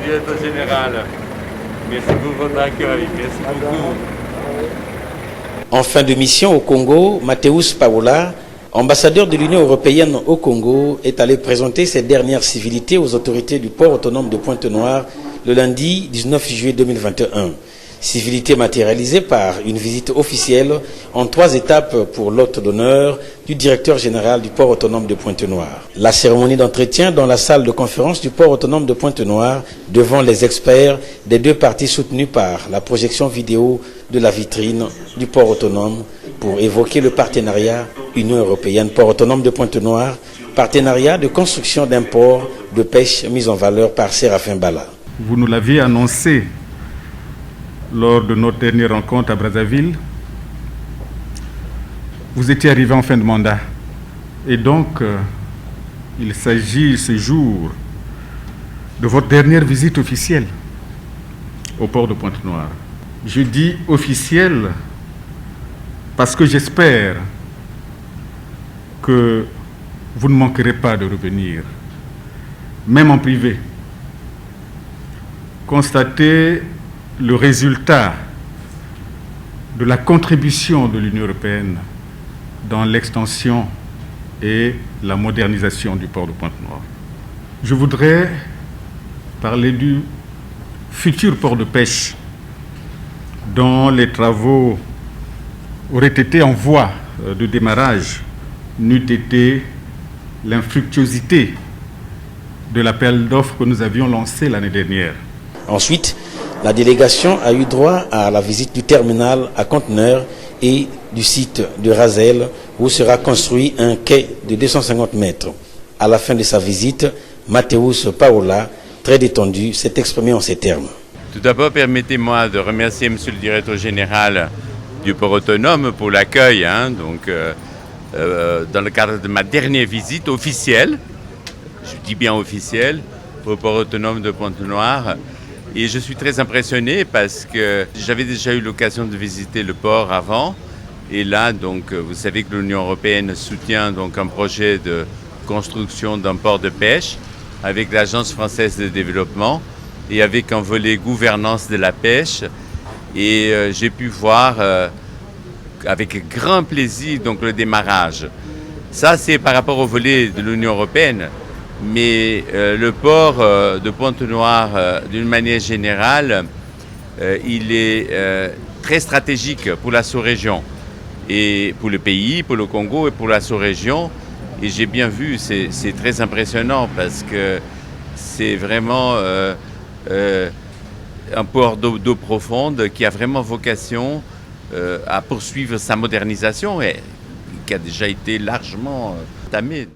directeur général. Merci pour votre accueil. Merci beaucoup. En fin de mission au Congo, Mateusz Pawola, ambassadeur de l'Union européenne au Congo, est allé présenter ses dernières civilités aux autorités du port autonome de Pointe-Noire le lundi 19 juillet 2021. Civilité matérialisée par une visite officielle en 3 étapes pour l'hôte d'honneur du directeur général du port autonome de Pointe-Noire. La cérémonie d'entretien dans la salle de conférence du port autonome de Pointe-Noire devant les experts des 2 parties soutenues par la projection vidéo de la vitrine du port autonome pour évoquer le partenariat Union européenne port autonome de Pointe-Noire, partenariat de construction d'un port de pêche mis en valeur par Séraphin Bala. Vous nous l'aviez annoncé lors de notre dernière rencontre à Brazzaville. Vous étiez arrivé en fin de mandat. Et donc, il s'agit ce jour de votre dernière visite officielle au port de Pointe-Noire. Je dis officielle parce que j'espère que vous ne manquerez pas de revenir, même en privé, constater le résultat de la contribution de l'Union européenne dans l'extension et la modernisation du port de Pointe-Noire. Je voudrais parler du futur port de pêche dont les travaux auraient été en voie de démarrage n'eût été l'infructuosité de l'appel d'offres que nous avions lancé l'année dernière. Ensuite, la délégation a eu droit à la visite du terminal à conteneurs et du site de Razel où sera construit un quai de 250 mètres. À la fin de sa visite, Mateusz Pawola, très détendu, s'est exprimé en ces termes. Tout d'abord, permettez-moi de remercier Monsieur le directeur général du port autonome pour l'accueil. Dans le cadre de ma dernière visite officielle, je dis bien officielle, au port autonome de Pointe-Noire. Et je suis très impressionné parce que j'avais déjà eu l'occasion de visiter le port avant. Et là, donc, vous savez que l'Union européenne soutient donc un projet de construction d'un port de pêche avec l'Agence française de développement et avec un volet gouvernance de la pêche. Et j'ai pu voir avec grand plaisir donc, le démarrage. Ça, c'est par rapport au volet de l'Union européenne. Mais le port de Pointe-Noire, d'une manière générale, il est très stratégique pour la sous-région et pour le pays, pour le Congo et pour la sous-région. Et j'ai bien vu, c'est très impressionnant parce que c'est vraiment un port d'eau profonde qui a vraiment vocation à poursuivre sa modernisation et qui a déjà été largement entamée.